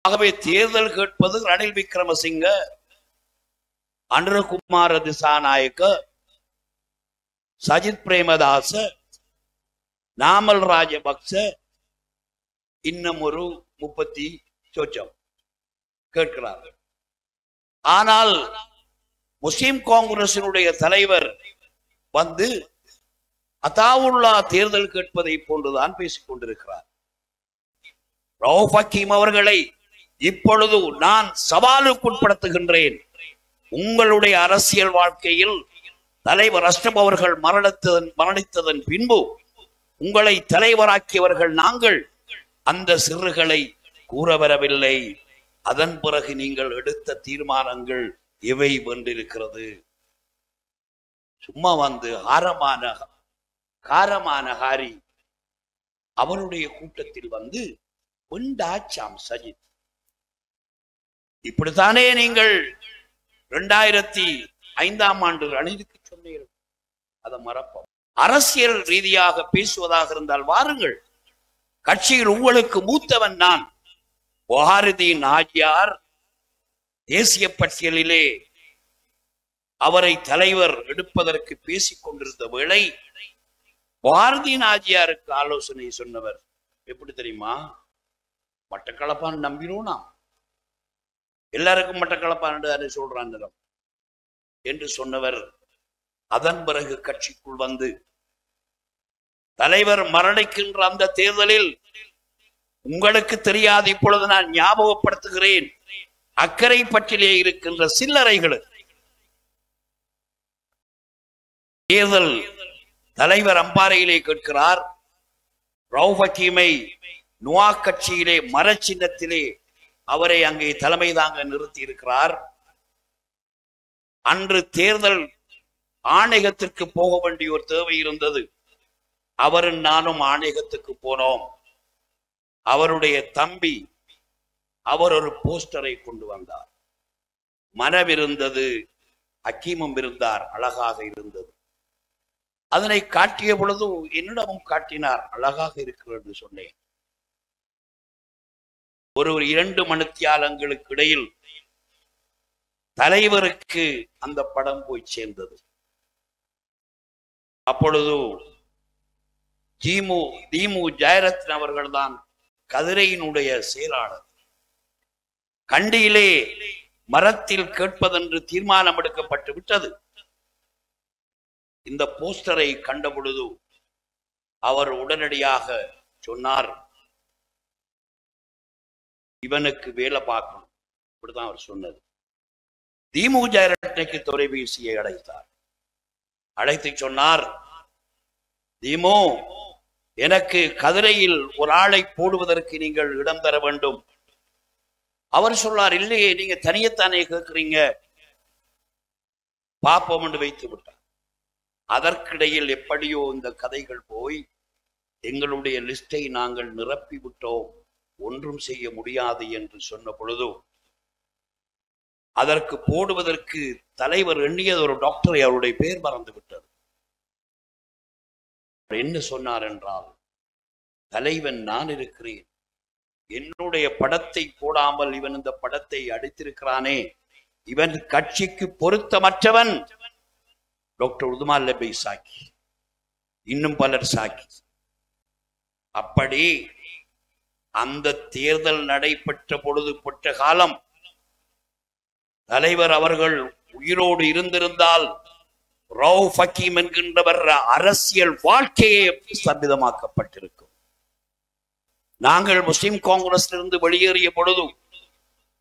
ஆகவே தேர்தல் கேட்பது ரணில் விக்ரமசிங்க, அனுரகுமார திசாநாயக்க, சஜித் பிரேமதாச, நாமல் ராஜபக்ச, இன்னும் ஒரு 30 சொச்சம் கேட்கிறார்கள். ஆனால் முஸ்லிம் காங்கிரசினுடைய தலைவர் வந்து அதாவுல்லா தேர்தல் கேட்பதை போன்றுதான் பேசிக் கொண்டிருக்கிறார். ரவுஃப் ஹக்கீம் அவர்களை இப்பொழுது நான் சவாலுக்குட்படுத்துகின்றேன். உங்களுடைய அரசியல் வாழ்க்கையில் தலைவர் அஷ்ரப் அவர்கள் மரணித்ததன் பின்பு உங்களை தலைவராக்கியவர்கள் நாங்கள். அந்த சிறுகளை கூற வரவில்லை. அதன் பிறகு நீங்கள் எடுத்த தீர்மானங்கள் இவை வென்றிருக்கிறது. சும்மா வந்து காரமான ஹாரி அவருடைய கூட்டத்தில் வந்து வெண்டாச்சாம் சஜித். இப்படித்தானே நீங்கள் 2005 ரணிலுக்கு சொன்னீர்கள். அதை மறப்போம். அரசியல் ரீதியாக பேசுவதாக இருந்தால் வாருங்கள். கட்சியில் உங்களுக்கு மூத்தவன் நான். வஹாருதீன் ஆஜியார் தேசிய பட்டியலிலே அவரை தலைவர் எடுப்பதற்கு பேசிக் கொண்டிருந்த வேளை வஹாருதீன் ஆஜியாருக்கு ஆலோசனை சொன்னவர் எப்படி தெரியுமா? மட்டக்களப்பான் நம்பினோம் நாம் எல்லாருக்கும் மட்டக்களப்பான் சொல்றான் என்று சொன்னவர் அதன் பிறகு கட்சிக்குள் வந்து தலைவர் மரணிக்கின்ற அந்த தேர்தலில் உங்களுக்கு தெரியாது, இப்பொழுது நான் ஞாபகப்படுத்துகிறேன், அக்கரை பற்றிலே இருக்கின்ற சில்லறைகள் தேர்தல் தலைவர் அம்பாறையிலே கேட்கிறார். ரவுஃப் ஹக்கீமை நுவா கட்சியிலே மர சின்னத்திலே அவரை அங்கே தலைமை தாங்க நிறுத்தி இருக்கிறார். அன்று தேர்தல் ஆணையகத்திற்கு போக வேண்டிய ஒரு தேவை இருந்தது. அவரும் நானும் ஆணையகத்துக்கு போனோம். அவருடைய தம்பி அவர் ஒரு போஸ்டரை கொண்டு வந்தார். மனவிருந்தது, ஹக்கீமும் இருந்தார், அழகாக இருந்தது. அதனை காட்டிய பொழுது என்னிடமும் காட்டினார். அழகாக இருக்கிறது சொன்னேன். ஒரு 2 மணித்தியாலங்களுக்கு இடையில் தலைவருக்கு அந்த படம் போய் சேர்ந்தது. அப்பொழுது தீமு ஜெயரத்ன அவர்கள்தான் கதிரையினுடைய செயலாளர். கண்டியிலே மரத்தில் கேட்பதென்று தீர்மானம் எடுக்கப்பட்டு விட்டது. இந்த போஸ்டரை கண்ட பொழுது அவர் உடனடியாக சொன்னார், இவனுக்கு வேலை பார்க்கணும். இப்படிதான் அவர் சொன்னது. தீமு ஜெயரத்னைக்கு தொலைபேசியை அழைத்தார். அழைத்து சொன்னார், தீமு, எனக்கு கதிரையில் ஒரு ஆளை போடுவதற்கு நீங்கள் இடம் தர வேண்டும். அவர் சொன்னார், இல்லையே, நீங்க தனியத்தானே கேட்கிறீங்க, பாப்போம் என்று வைத்து விட்டார். அதற்கிடையில் எப்படியோ இந்த கதைகள் போய் எங்களுடைய லிஸ்டை நாங்கள் நிரப்பி விட்டோம், ஒன்றும் செய்ய முடியாது என்று சொன்ன பொழுது அதற்கு போடுவதற்கு தலைவர் எண்ணியது ஒரு டாக்டரை, அவருடைய பெயர் மறந்து விட்டது. என்ன சொன்னார் என்றால், தலைவன் நான் இருக்கிறேன், என்னுடைய படத்தை போடாமல் இவன் இந்த படத்தை அடித்திருக்கிறானே, இவன் கட்சிக்கு பொருத்தமற்றவன். டாக்டர் உதுமால் லபை சாக்கி, இன்னும் பலர் சாக்கி. அப்படி அந்த தேர்தல் நடைபெற்ற பொழுது பெற்ற காலம் தலைவர் அவர்கள் உயிரோடு இருந்திருந்தால் ரவுஃப் ஹக்கீம் என்கின்றவர் அரசியல் வாழ்க்கையே ஸ்தம்பிதமாக்கப்பட்டிருக்கும். நாங்கள் முஸ்லிம் காங்கிரஸிலிருந்து வெளியேறிய பொழுது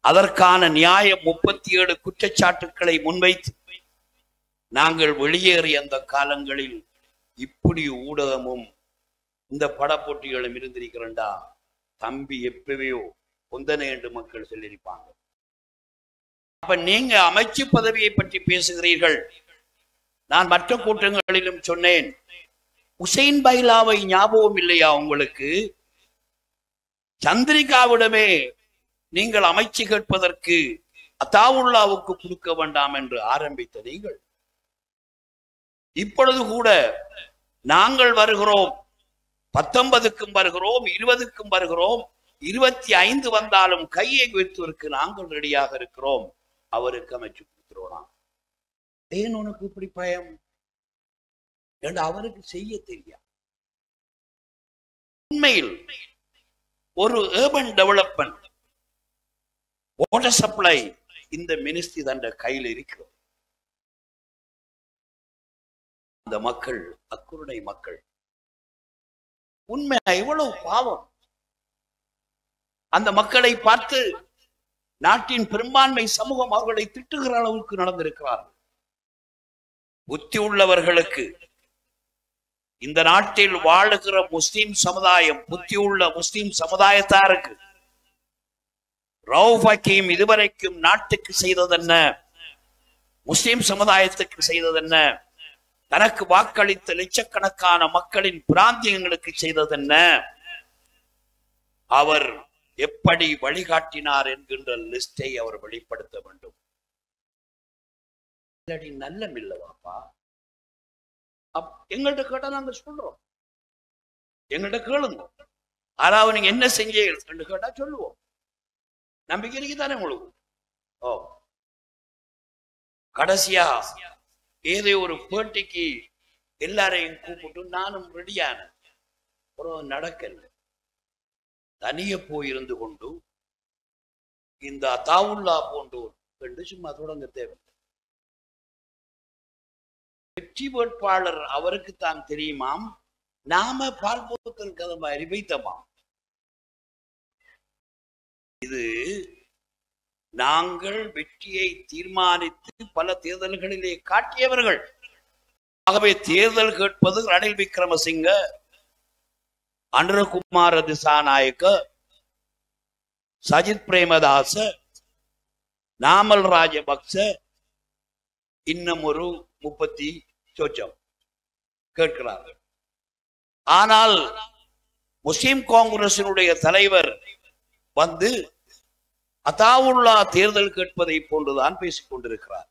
அதற்கான நியாயம் 37 குற்றச்சாட்டுக்களை முன்வைத்து நாங்கள் வெளியேறிய அந்த காலங்களில் இப்படி ஊடகமும் இந்த பட போட்டிகளும் இருந்திருக்கிறண்டா தம்பி எப்பவையோ கொந்தனை என்று மக்கள் சொல்லியிருப்பாங்க. அப்ப நீங்க அமைச்சு பதவியை பற்றி பேசுகிறீர்கள். நான் மற்ற கூட்டங்களிலும் சொன்னேன், உசைன் பைலாவை ஞாபகம் இல்லையா உங்களுக்கு? சந்திரிகாவிடமே நீங்கள் அமைச்சு கேட்பதற்கு அத்தாவுல்லாவுக்கு கொடுக்க வேண்டாம் என்று ஆரம்பித்த நீங்கள் இப்பொழுது கூட நாங்கள் வருகிறோம், 19க்கும் வருகிறோம், 20க்கும் வருகிறோம், 25 வந்தாலும் கையை வைத்துவதற்கு நாங்கள் ரெடியாக இருக்கிறோம், அவருக்கு அமைச்சு கொடுக்கிறோம். ஏன் உனக்கு இப்படி பயம் என்று அவருக்கு செய்ய தெரியாது. உண்மையில் ஒரு ஏர்பன் டெவலப்மெண்ட் வாட்டர் சப்ளை இந்த மினிஸ்ட்ரி தன் கையில் இருக்கிறது. அந்த மக்கள் அக்குருடை மக்கள் உண்மை எவ்வளவு பாவம். அந்த மக்களை பார்த்து நாட்டின் பெரும்பான்மை சமூகம் அவர்களை திட்டுகிற அளவுக்கு நடந்திருக்கிறார்கள். புத்தி உள்ளவர்களுக்கு, இந்த நாட்டில் வாழுகிற முஸ்லிம் சமுதாயம், புத்தி உள்ள முஸ்லிம் சமுதாயத்தாருக்கு ரவுஃப் ஹக்கீம் இதுவரைக்கும் நாட்டுக்கு செய்ததென்ன, முஸ்லிம் சமுதாயத்துக்கு செய்ததென்ன, தனக்கு வாக்களித்த லட்சக்கணக்கான மக்களின் பிராந்தியங்களுக்கு செய்ததென்ன, அவர் எப்படி வழிகாட்டினார் என்கின்ற லிஸ்டை அவர் வெளிப்படுத்த வேண்டும். நல்லம் இல்லவாப்பா, எங்கள்கிட்ட கேட்டா நாங்க சொல்றோம், எங்கள்கிட்ட கேளுங்க. ஆறாவது நீங்க என்ன செஞ்சீங்க கேட்டா சொல்லுவோம். நம்பிக்கை தானே உங்களுக்கு. ஓ, கடைசியா ஏதோ ஒரு பேட்டிக்கு எல்லாரையும் கூப்பிட்டு நானும் ரெடியான ஒரு நடக்கல, தனிய போயிருந்து கொண்டு இந்த அத்தாவுல்லா போன்றோர் என்று சும்மா தொடங்க தேவை. வெற்றி வேட்பாளர் அவருக்கு தான் தெரியுமாம், நாம பார்ப்போத்தல் கதை மாதிரி வைத்தமாம். இது நாங்கள் வெற்றியை தீர்மானித்து பல தேர்தல்களிலே காட்டியவர்கள். ஆகவே தேர்தல் கேட்பது ரணில் விக்ரமசிங்க, அனுரகுமார திசாநாயக்க, சஜித் பிரேமதாச, நாமல் ராஜபக்ச, இன்னும் ஒரு 30 சொச்சம் கேட்கிறார்கள். ஆனால் முஸ்லிம் காங்கிரசினுடைய தலைவர் வந்து அத்தாவுல்லா தேர்தல் கேட்பதை போன்றுதான் பேசிக் கொண்டிருக்கிறார்.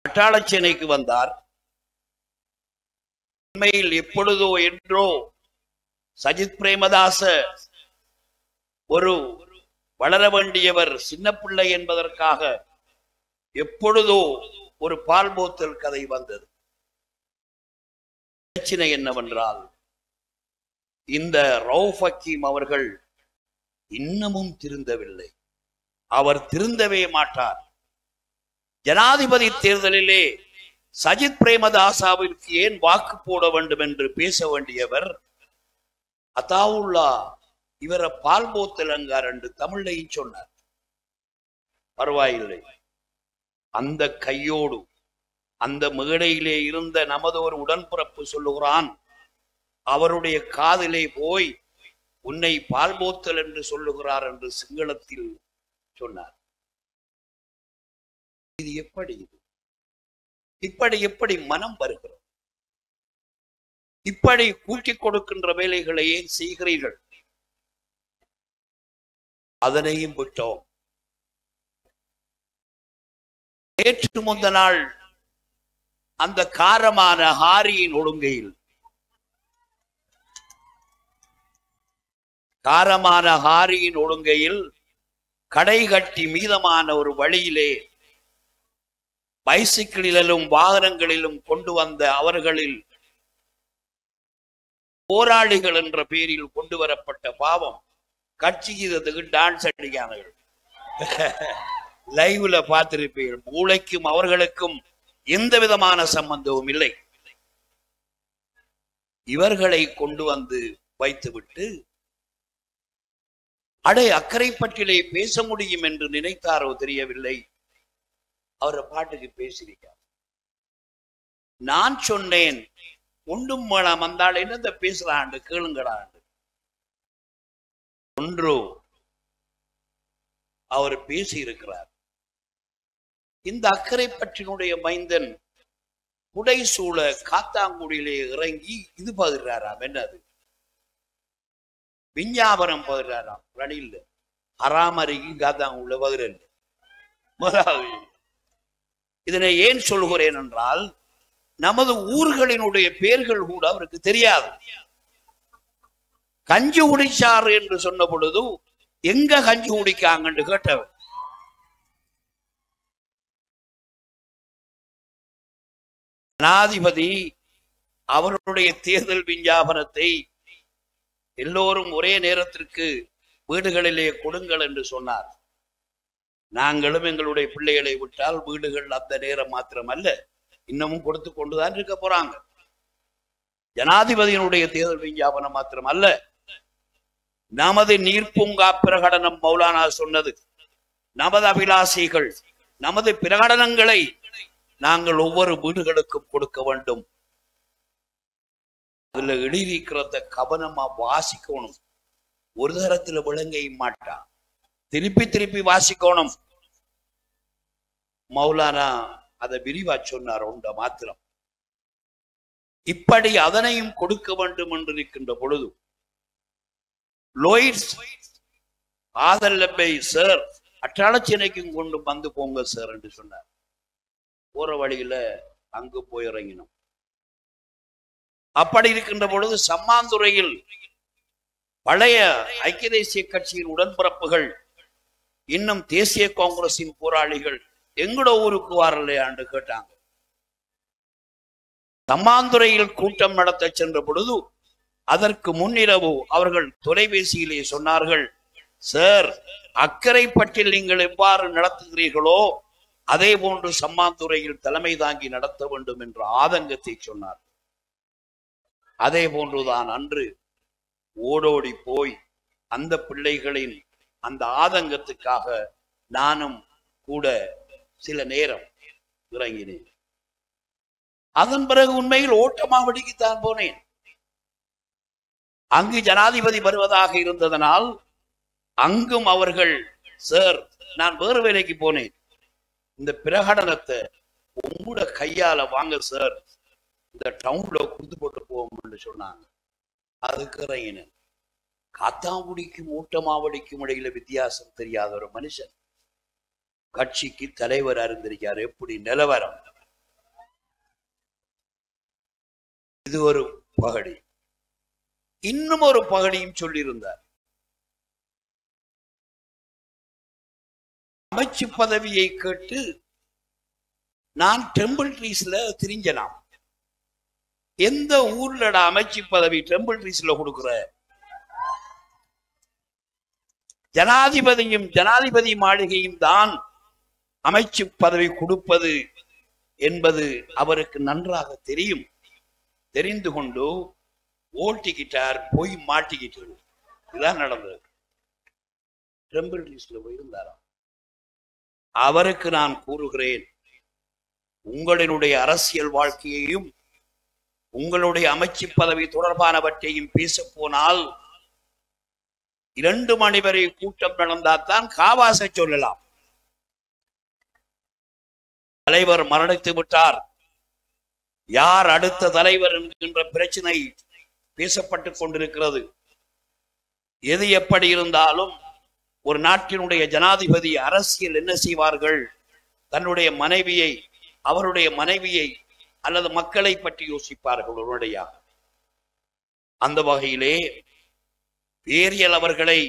அட்டாளச்சேனைக்கு வந்தார். உண்மையில் எப்பொழுதோ என்றோ சஜித் பிரேமதாச ஒரு வளர வேண்டியவர், சின்ன பிள்ளை என்பதற்காக எப்பொழுதோ ஒரு பால் போத்தல் கதை வந்தது. பிரச்சனை என்னவென்றால், இந்த ரவுஃப் ஹக்கீம் அவர்கள் இன்னமும் திருந்தவில்லை. அவர் திருந்தவே மாட்டார். ஜனாதிபதி தேர்தலிலே சஜித் பிரேமதாசாவிற்கு ஏன் வாக்கு போட வேண்டும் என்று பேச வேண்டியவர் அத்தாவுல்லா இவரை பால் போத்தலங்கார் என்று தமிழையும் சொன்னார். பரவாயில்லை, அந்த கையோடு அந்த மேடையிலே இருந்த நமது ஒரு உடன்பிறப்பு சொல்லுகிறான், அவருடைய காதிலே போய் உன்னை பால்போத்தல் என்று சொல்லுகிறார் என்று சிங்களத்தில் சொன்னார். இது எப்படி? இப்படி எப்படி மனம் வருகிறது? இப்படி கூட்டிக் கொடுக்கின்ற வேலைகளை ஏன் செய்கிறீர்கள்? அதனையும் விட்டோம். நேற்று முந்த நாள் அந்த காரமான ஹாரியின் ஒழுங்கையில், காரமான ஹாரியின் ஒழுங்கையில் கடை கட்டி மீதமான ஒரு வழியிலே பைசிக்கிளிலும் வாகனங்களிலும் கொண்டு வந்த அவர்களில் போராளிகள் என்ற பெயரில் கொண்டு வரப்பட்ட பாவம் கட்சிக்கு டான்ஸ் அடிக்கானர்கள். லைவ்ல பார்த்திருப்பீர்கள். மூளைக்கும் அவர்களுக்கும் எந்த விதமான சம்பந்தமும் இல்லை. இவர்களை கொண்டு வந்து வைத்துவிட்டு அக்கரைப்பற்றிலே பேச முடியும் என்று நினைத்தாரோ தெரியவில்லை, அவரை பாட்டுக்கு பேசியிருக்கார். நான் சொன்னேன், ஒன்றும் வேணாம், வந்தாள் என்னத பேசுறாண்டு கேளுங்கடாண்டு. ஒன்று அவர் பேசியிருக்கிறார். இந்த அக்கரைப்பற்றினுடைய மைந்தன் புடைசூழ காத்தாங்குடியிலே இறங்கி இது பகிர்றாராம். என்னது? விஞ்ஞாபனம் பகிர்றாராம். ரணில் அராமரிக்கு காத்தாங்குள்ள பகிரல். இதனை ஏன் சொல்கிறேன் என்றால், நமது ஊர்களினுடைய பெயர்கள் கூட அவருக்கு தெரியாது. கஞ்சி குடிச்சார் என்று சொன்ன பொழுது எங்க கஞ்சி குடிக்காங்கன்னு கேட்டவர். ஜனாதிபதி அவருடைய தேர்தல் விஞ்ஞாபனத்தை எல்லோரும் ஒரே நேரத்திற்கு வீடுகளிலே கொடுங்கள் என்று சொன்னார். நாங்களும் எங்களுடைய பிள்ளைகளை விட்டால் வீடுகள் அந்த நேரம் மாத்திரமல்ல, இன்னமும் கொடுத்து கொண்டுதான் இருக்க போறாங்க. ஜனாதிபதியினுடைய தேர்தல் விஞ்ஞாபனம் மாத்திரமல்ல, நமது நீர்ப்பூங்கா பிரகடனம் மௌலானா சொன்னது, நமது அபிலாஷைகள், நமது பிரகடனங்களை நாங்கள் ஒவ்வொரு வீடுகளுக்கும் கொடுக்க வேண்டும். அதுல எழுதிக்கிறத கவனமா வாசிக்கணும். ஒரு தரத்துல விளங்கை மாட்டா, திருப்பி திருப்பி வாசிக்கணும். மௌலானா அதை விரிவா சொன்னார் ஒன்ற மாத்திரம். இப்படி அதனையும் கொடுக்க வேண்டும் என்று இருக்கின்ற பொழுது லோயிட்ஸ் ஆதல்லப்பை சார் அட்டாளச்சினைக்கும் கொண்டு வந்து போங்க சார் என்று சொன்னார். போற வழியில அங்கு போய் இறங்கினோம். அப்படி இருக்கின்ற பொழுது சம்மாந்துறையில் பழைய ஐக்கிய தேசிய கட்சியின் உடன்பிறப்புகள், இன்னும் தேசிய காங்கிரசின் போராளிகள் எங்கட ஊருக்கு வரலையாண்டு கேட்டாங்க. சம்மாந்துறையில் கூட்டம் நடத்த சென்ற பொழுது அதற்கு முன்னிரவு அவர்கள் தொலைபேசியிலே சொன்னார்கள், சார் அக்கரைப்பட்டில் நீங்கள் எவ்வாறு நடத்துகிறீர்களோ அதே போன்று சம்மாந்துறையில் தலைமை தாங்கி நடத்த வேண்டும் என்ற ஆதங்கத்தை சொன்னார். அதே போன்றுதான் அன்று ஓடோடி போய் அந்த பிள்ளைகளின் அந்த ஆதங்கத்துக்காக நானும் கூட சில நேரம் இறங்கினேன். அதன் பிறகு உண்மையில் ஓட்டமாவடிக்குத்தான் போனேன். அங்கு ஜனாதிபதி வருவதாக இருந்ததனால் அங்கும் அவர்கள், சார் நான் வேறு வேலைக்கு போனேன், இந்த பிரகடனத்தை உங்களோட கையால வாங்க சார், இந்த டவுன்ல கொடுத்து போட்டு போவோம்னு சொன்னாங்க. அதுக்கு இறங்கினேன். காத்தாங்குடிக்கும் ஓட்டமாவடிக்கும் இடையில வித்தியாசம் தெரியாத ஒரு மனுஷன் கட்சிக்கு தலைவர் அறிந்திருக்கார். எப்படி நிலவரம்? இது ஒரு பகடி. இன்னும் ஒரு பகடியும் சொல்லியிருந்தார். அமைச்சு பதவியை கேட்டு நான் டெம்பிள் ட்ரீஸ்ல திரிஞ்சலாம். எந்த ஊர்லடா அமைச்சு பதவி டெம்பிள் ட்ரீஸ்ல கொடுக்கிற? ஜனாதிபதியும் ஜனாதிபதி மாளிகையும் தான் அமைச்சு பதவி கொடுப்பது என்பது அவருக்கு நன்றாக தெரியும். தெரிந்து கொண்டு ஓட்டிக்கிட்டார், போய் மாட்டிக்கிட்டு. இதுதான் நடந்தது. டெம்பிள் ட்ரீஸ்ல போயிருந்தாராம். அவருக்கு நான் கூறுகிறேன், உங்களினுடைய அரசியல் வாழ்க்கையையும் உங்களுடைய அமைச்சு பதவி தொடர்பானவற்றையும் பேச போனால் 2 மணி வரை கூட்டம் நடந்தால்தான் காவாச சொல்லலாம். தலைவர் மரணித்து விட்டார், யார் அடுத்த தலைவர் என்கின்ற பிரச்சனை பேசப்பட்டுக் கொண்டிருக்கிறது. எது எப்படி இருந்தாலும் ஒரு நாட்டினுடைய ஜனாதிபதி அரசியல் என்ன செய்வார்கள்? தன்னுடைய மனைவியை, அவருடைய மனைவியை அல்லது மக்களை பற்றி யோசிப்பார்கள் உடனடியாக. அந்த வகையிலே வேரியல் அவர்களை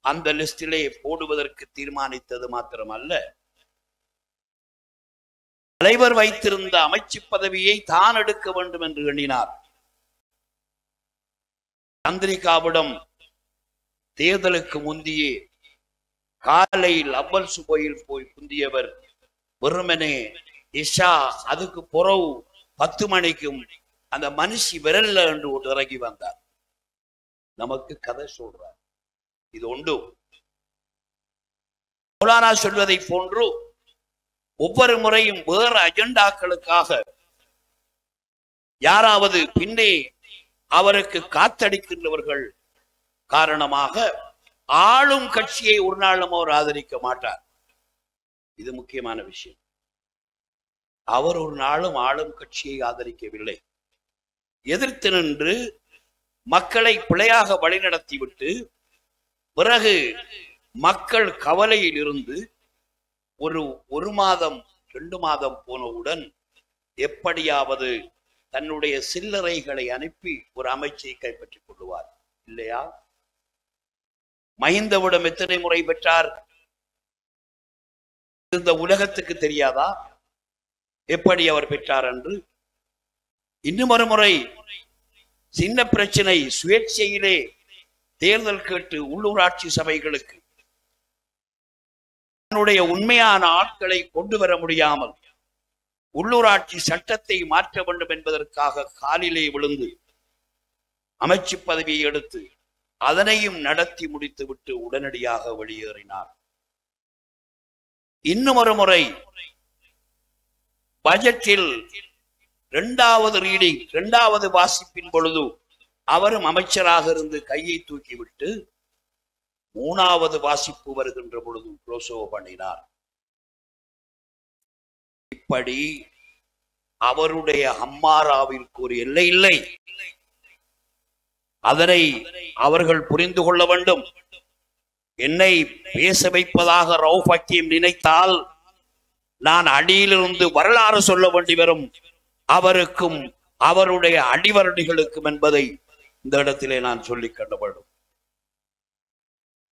அந்த லிஸ்டிலே போடுவதற்கு தீர்மானித்தது மாத்திரமல்ல, தலைவர் வைத்திருந்த அமைச்சு பதவியை தான் எடுக்க வேண்டும் என்று எண்ணினார். சந்திரிகாவிடம் தேர்தலுக்கு முந்தியே காலையில் அவ்வல் சுபையில் போய் குந்தியவர் வெறுமனே இஷா அதுக்கு புறவு 10 மணிக்கும் அந்த மனுஷி விரல்ல என்று இறங்கி வந்தார். நமக்கு கதை சொல்றார். இது உண்டு. மௌலானா சொல்வதை போன்று ஒவ்வொரு முறையும் வேறு அஜெண்டாக்களுக்காக யாராவது பின்னே அவருக்கு காத்தடிக்கின்றவர்கள் காரணமாக ஆளும் கட்சியை ஒரு நாளும் அவர் ஆதரிக்க மாட்டார். இது முக்கியமான விஷயம். அவர் ஒரு நாளும் ஆளும் கட்சியை ஆதரிக்கவில்லை. எதிர்த்து நின்று மக்களை பிழையாக வழிநடத்திவிட்டு பிறகு மக்கள் கவலையில் இருந்து ஒரு மாதம் 2 மாதம் போனவுடன் எப்படியாவது தன்னுடைய சில்லறைகளை அனுப்பி ஒரு அமைச்சை கைப்பற்றிக் கொள்வார். இல்லையா? மஹிந்தவிடம் எத்தனை முறை பெற்றார்? இந்த உலகத்துக்கு தெரியாதா எப்படி அவர் பெற்றார் என்று? இன்னும் ஒரு முறை சின்ன பிரச்சனை, சுயேட்சையிலே தேர்தல் கேட்டு உள்ளூராட்சி சபைகளுக்கு தன்னுடைய உண்மையான ஆட்களை கொண்டு வர முடியாமல் உள்ளூராட்சி சட்டத்தை மாற்ற வேண்டும் என்பதற்காக காலிலே விழுந்து அமைச்சு பதவியை எடுத்து அதனையும் நடத்தி முடித்துவிட்டு உடனடியாக வெளியேறினார். இன்னும் ஒரு முறை பட்ஜெட்டில் இரண்டாவது வாசிப்பின் பொழுது அவரும் அமைச்சராக இருந்து கையை தூக்கிவிட்டு மூணாவது வாசிப்பு வருகின்ற பொழுது க்ளோஸ் பண்ணினார். இப்படி அவருடைய அம்மாராவிற்கு ஒரு எல்லை இல்லை. அதனை அவர்கள் புரிந்து கொள்ள வேண்டும். என்னை பேச வைப்பதாக ரவுஃப் ஹக்கீம் நினைத்தால் நான் அடியிலிருந்து வரலாறு சொல்ல வேண்டி வரும் அவருக்கும் அவருடைய அடிவரடிகளுக்கும் என்பதை இந்த இடத்திலே நான் சொல்லிக் கொள்ள வேண்டும்.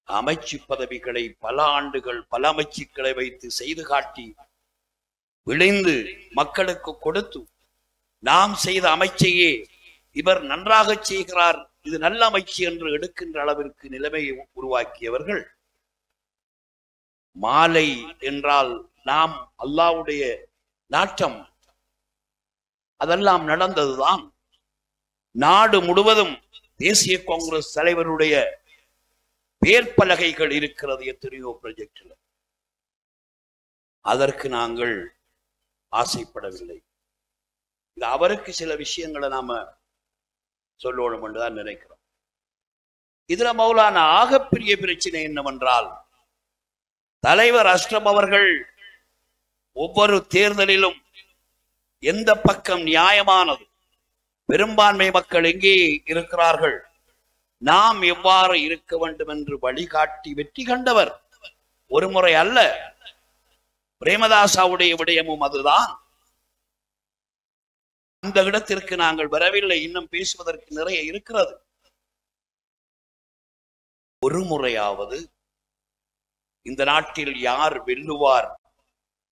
அமைச்சு பதவிகளை பல ஆண்டுகள் பல அமைச்சுக்களை வைத்து செய்து காட்டி விளைந்து மக்களுக்கு கொடுத்து நாம் செய்த அமைச்சையே இவர் நன்றாக செய்கிறார், இது நல்ல அமைச்சு என்று எடுக்கின்ற அளவிற்கு நிலைமையை உருவாக்கியவர்கள். மாலை என்றால் நாம் அல்லாஹ்வுடைய நாட்டம், அதெல்லாம் நடந்ததுதான். நாடு முழுவதும் தேசிய காங்கிரஸ் தலைவருடைய பேர்பலகைகள் இருக்கிறது எத்தனையோ ப்ராஜெக்ட்ல. அதற்கு நாங்கள் ஆசைப்படவில்லை. இது அவருக்கு சில விஷயங்களை நாம சொல்லணும் என்றுதான் நினைக்கிறோம். இதுல மௌலானா ஆகப்பெரிய பிரச்சனை என்னவென்றால், தலைவர் அஷ்ரப் அவர்கள் ஒவ்வொரு தேர்தலிலும் எந்த பக்கம் நியாயமானது, பெரும்பான்மை மக்கள் எங்கே இருக்கிறார்கள், நாம் எவ்வாறு இருக்க வேண்டும் என்று வழிகாட்டி வெற்றி கண்டவர். ஒரு முறை அல்ல, பிரேமதாசாவுடைய விடயமும் அதுதான். அந்த இடத்திற்கு நாங்கள் வரவில்லை, இன்னும் பேசுவதற்கு நிறைய இருக்கிறது. ஒரு முறையாவது இந்த நாட்டில் யார் வெல்லுவார்,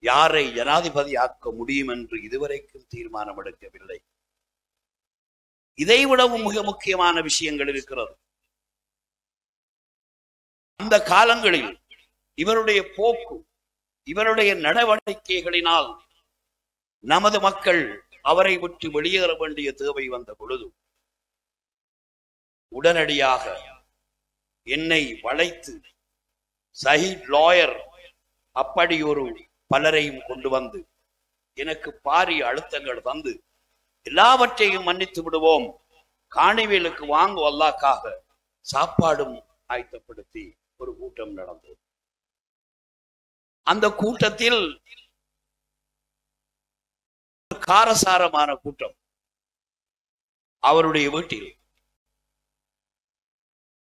யாரை ஜனாதிபதியாக்க முடியும் என்று இதுவரைக்கும் தீர்மானம் எடுக்கவில்லை. இதைவிடவும் மிக முக்கியமான விஷயங்கள் இருக்கிறது. அந்த காலங்களில் இவருடைய போக்கு, இவருடைய நடவடிக்கைகளினால் நமது மக்கள் அவரை விட்டு வெளியேற வேண்டிய தேவை வந்த பொழுது உடனடியாக என்னை வளைத்து சஹீத் லாயர் அப்படி ஒரு பலரையும் கொண்டு வந்து எனக்கு பாரிய அழுத்தங்கள் தந்து எல்லாவற்றையும் மன்னித்து விடுவோம், காணிவேலுக்கு வாங்க அல்லாஹ்க்காக சாப்பாடும் ஆயத்தப்படுத்தி ஒரு கூட்டம் நடந்தது. அந்த கூட்டத்தில் காரசாரமான கூட்டம். அவருடைய வீட்டில்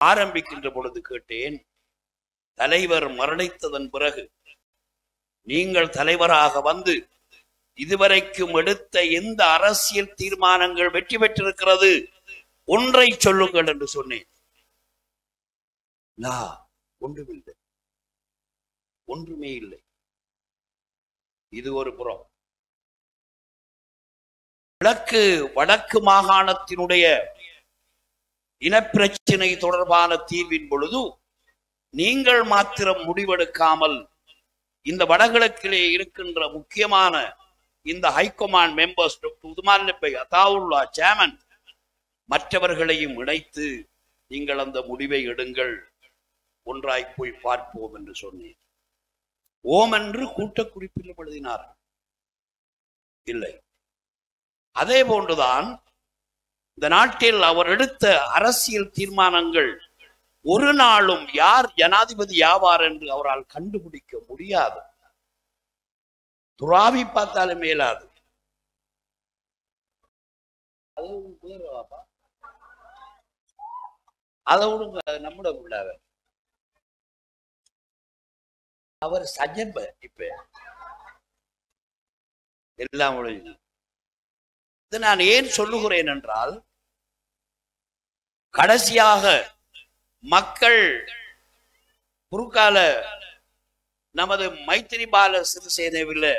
ஆரம்பிக்கின்ற பொழுது கேட்டேன், தலைவர் மரணித்ததன் பிறகு நீங்கள் தலைவராக வந்து இதுவரைக்கும் எடுத்த எந்த அரசியல் தீர்மானங்கள் வெற்றி பெற்றிருக்கிறது, ஒன்றை சொல்லுங்கள் என்று சொன்னேன். ஒன்றுமில்லை, ஒன்றுமே இல்லை. இது ஒரு புறம். வடக்கு மாகாணத்தினுடைய இனப்பிரச்சினை தொடர்பான தீர்வின் பொழுது நீங்கள் மாத்திரம் முடிவெடுக்காமல் இந்த வடகிழக்கிலே இருக்கின்ற முக்கியமான இந்த ஹைகமாண்ட் மெம்பர்ஸ் உதுமான் நபி அத்தாவுல்லா சேர்மன் மற்றவர்களையும் இணைத்து நீங்கள் அந்த முடிவை எடுங்கள், ஒன்றாய் போய் பார்ப்போம் என்று சொன்னேன். ஓம் என்று கூட்டக்குறிப்பில் எழுதினார்கள். இல்லை, அதே போன்றுதான் இந்த நாட்டில் அவர் எடுத்த அரசியல் தீர்மானங்கள் ஒரு நாளும் யார் ஜனாதிபதி ஆவார் என்று அவரால் கண்டுபிடிக்க முடியாது. துராவி பார்த்தாலும் மேலாது. அதை விடுங்க, நம்மட உள்ளாவ அவர் சஜன்ப இப்ப எல்லாம் முடிஞ்சு. இதை நான் ஏன் சொல்லுகிறேன் என்றால், கடைசியாக மக்கள் குறுக்கால நமது மைத்திரிபால சிறிசேனவில்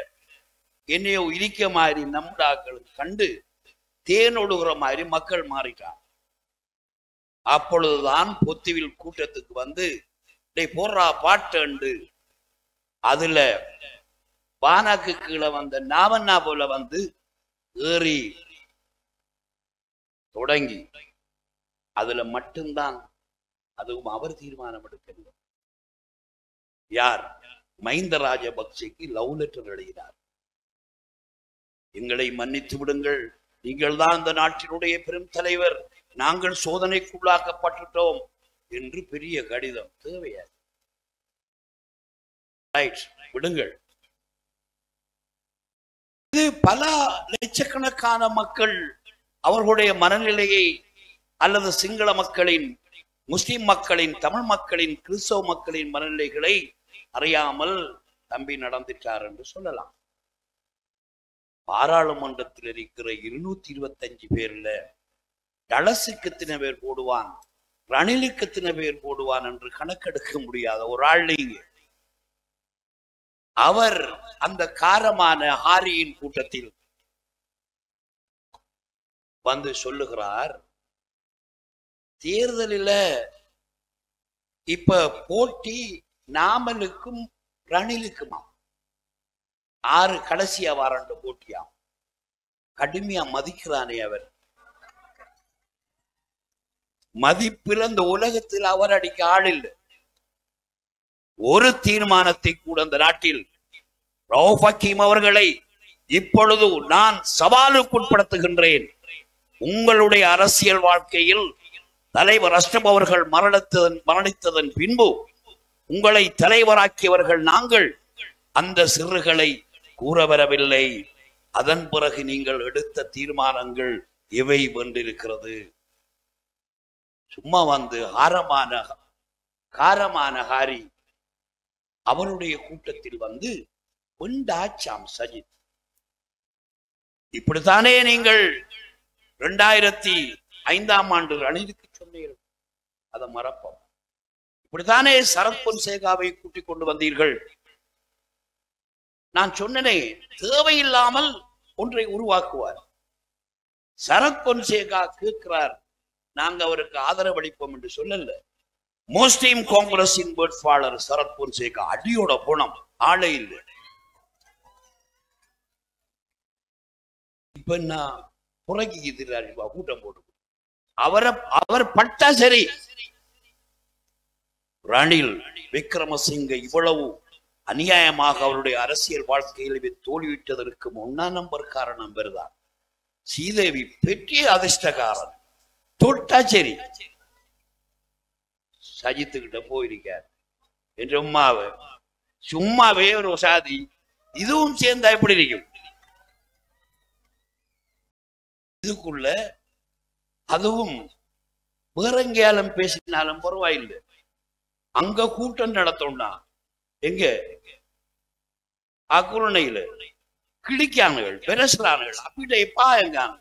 என்னையோ இடிக்க மாதிரி நம்மாக்கள் கண்டு தேனொடுகிற மாதிரி மக்கள் மாறிட்டான். அப்பொழுதுதான் பொத்துவில் கூட்டத்துக்கு வந்து போடுறா பாட்டு அதுல பானாக்கு கீழே வந்த நாவண்ணா போல வந்து ஏறி தொடங்கி அதுல மட்டும்தான் அதுவும் அவர் தீர்மானம் எடுக்கிறார். யார்? மஹிந்த ராஜபக்சேக்கு லவ் லெட்டர் எழுதினார். எங்களை மன்னித்து விடுங்கள், நீங்கள் தான் இந்த நாட்டினுடைய பெரும் தலைவர், நாங்கள் சோதனைக்குள்ளாக்கப்பட்டுட்டோம் என்று பெரிய கடிதம். தேவையா? விடுங்கள். இது பல லட்சக்கணக்கான மக்கள் அவர்களுடைய மனநிலையை அல்லது சிங்கள மக்களின், முஸ்லிம் மக்களின், தமிழ் மக்களின், கிறிஸ்தவ மக்களின் மனநிலைகளை அறியாமல் தம்பி நடந்துட்டார் என்று சொல்லலாம். பாராளுமன்றத்தில் இருக்கிற 225 பேர்ல டலசுக்கு எத்தனை பேர் போடுவான், ரணிலுக்கு எத்தனை பேர் போடுவான் என்று கணக்கெடுக்க முடியாத ஒரு ஆள் நீங்க. அவர் அந்த காரமான ஹாரியின் கூட்டத்தில் வந்து சொல்லுகிறார், தேர்தலில் இப்ப போட்டி நாமலுக்கும் ரணிலுக்குமா, 6 கடைசியா வாரண்டு போட்டியா, கடுமையா மதிக்கிறானே அவர். மதிப்பில் அந்த உலகத்தில் அவர் அடிக்க ஆள் இல்லை. ஒரு தீர்மானத்தை கூட அந்த நாட்டில் ரவுஃப் ஹக்கீம் அவர்களை இப்பொழுது நான் சவாலுக்குட்படுத்துகின்றேன். உங்களுடைய அரசியல் வாழ்க்கையில் தலைவர் அஷ்டம் அவர்கள் மரணித்ததன் பின்பு உங்களை தலைவராக்கியவர்கள் நாங்கள். அந்த சிறுகளை கூற வரவில்லை. அதன் பிறகு நீங்கள் எடுத்த தீர்மானங்கள் இவை வென்றிருக்கிறது. சும்மா வந்து காரமான ஹாரி அவருடைய கூட்டத்தில் வந்து வெண்டாச்சாம் சஜித். இப்படித்தானே நீங்கள் 2005 ரணிலுக்கு சொன்னீர்கள், அதை மறப்போம். இப்படித்தானே சரத் பொன்சேகாவை கூட்டிக் கொண்டு வந்தீர்கள். நான் சொன்னனே, தேவையில்லாமல் ஒன்றை உருவாக்குவார். சரத் பொன்சேகா கேட்கிறார், நாங்க அவருக்கு ஆதரவளிப்போம் என்று சொல்லல. முஸ்லிம் காங்கிரசின் வேட்பாளர் சரத் பொன்சேகா அடியோட போனோம், ஆளே இல்லை. இப்ப நான் புறக்கி கூட்டம் போட்டு அவர் பட்டா சரி. ரணில் விக்ரமசிங்க இவ்வளவு அநியாயமாக அவருடைய அரசியல் வாழ்க்கையில் தோல்வியிட்டதற்கு 1ஆம் நம்பர் காரணம் பெறுதான். ஸ்ரீதேவி பெரிய அதிர்ஷ்டக்காரன், தொட்டா சரி. சஜித்துக்கிட்ட போயிருக்கார் என்று சும்மாவே ஒரு சாதி இதுவும் சேர்ந்தா எப்படி இருக்கும்? இதுக்குள்ள அதுவும் வேற எங்கேயாலும் பேசினாலும் பரவாயில்லை. அங்க கூட்டம் நடத்தோம்னா எங்க அக்குரணையில கிளிக்கானுகள் பெருசுறானுகள் அப்படியே பாயங்கான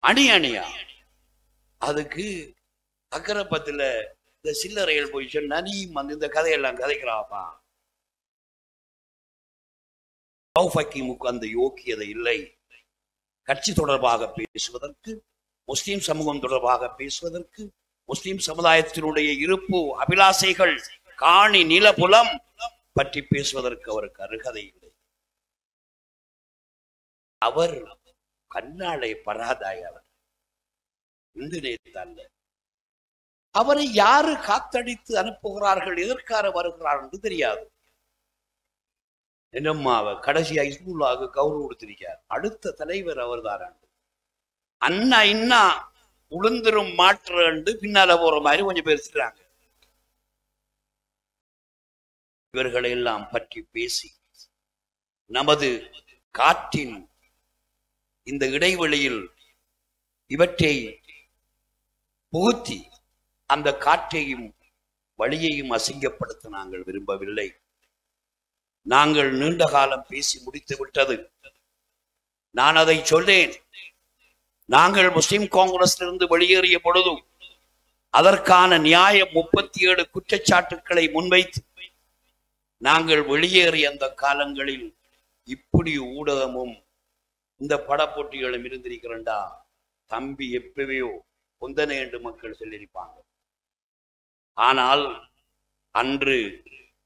அணி அணியா. அதுக்கு அக்கரப்பத்துல இந்த சில்லறைகள் போய் சொன்னா நீ வந்து இந்த கதையெல்லாம் கதைக்கிறாப்பா. ரவுஃப் ஹக்கீமுக்கு அந்த யோக்கியதை இல்லை. கட்சி தொடர்பாக பேசுவதற்கு, முஸ்லிம் சமூகம் தொடர்பாக பேசுவதற்கு, முஸ்லிம் சமுதாயத்தினுடைய இருப்பு, அபிலாசைகள், காணி, நிலபுலம் பற்றி பேசுவதற்கு அவருக்கு அருகதை இல்லை. அவர் கண்ணாளை பராதாய். அவர் இந்து நேர்த்தல்ல. அவரை யாரு காத்தடித்து அனுப்புகிறார்கள், எதற்காக வருகிறார் என்று தெரியாது. என்னம்மாவ கடைசியா இஸ்புல்லாவுக்கு கௌரவம் கொடுத்திருக்கார். அடுத்த தலைவர் அவர் தான். அண்ணா இன்னா உளுந்திரும் மாற்று பின்னால போற மாதிரி கொஞ்சம் பேர் சொல்றாங்க. இவர்களை எல்லாம் பற்றி பேசி நமது காற்றின் இந்த இடைவெளியில் இவற்றை புகுத்தி அந்த காற்றையும் வழியையும் அசிங்கப்படுத்த நாங்கள் விரும்பவில்லை. நாங்கள் நீண்ட காலம் பேசி முடித்து விட்டது. நான் அதை சொல்லேன். நாங்கள் முஸ்லிம் காங்கிரஸிலிருந்து வெளியேறிய பொழுது அதற்கான நியாயம் 37 குற்றச்சாட்டுக்களை முன்வைத்து நாங்கள் வெளியேறிய அந்த காலங்களில் இப்படி ஊடகமும் இந்த படப்போட்டிகளும் இருந்திருக்கிறண்டா தம்பி எப்பவையோ பொந்தனை என்று மக்கள் சொல்லியிருப்பாங்க. ஆனால் அன்று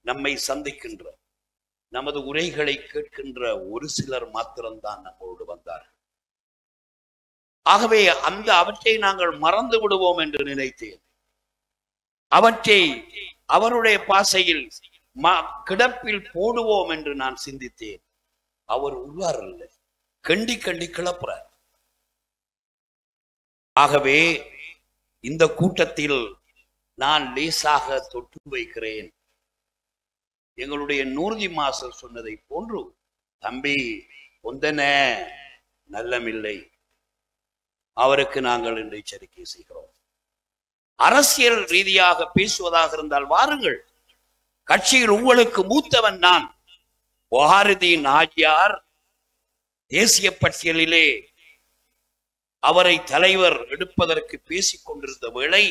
நம்மை சந்திக்கின்ற நமது உரைகளை கேட்கின்ற ஒரு சிலர் மாத்திரம்தான் நம்மோடு வந்தார்கள். ஆகவே அவற்றை நாங்கள் மறந்து விடுவோம் என்று நினைத்தேன். அவற்றை அவருடைய பாசையில் கிடப்பில் போடுவோம் என்று நான் சிந்தித்தேன். அவர் உள்ளாரல்ல, கண்டி கிளப்புறார். ஆகவே இந்த கூட்டத்தில் நான் லேசாக தொட்டு வைக்கிறேன். எங்களுடைய நூர்ஜி மாஸ்டர் சொன்னதை போன்று, தம்பி பொந்தன நல்லமில்லை, அவருக்கு நாங்கள் இன்று எச்சரிக்கை செய்கிறோம். அரசியல் ரீதியாக பேசுவதாக இருந்தால் வாருங்கள். கட்சியில் உங்களுக்கு மூத்தவன் நான். வஹாருதீன் ஆஜியார் தேசிய பட்டியலிலே அவரை தலைவர் எடுப்பதற்கு பேசிக் கொண்டிருந்த வேளை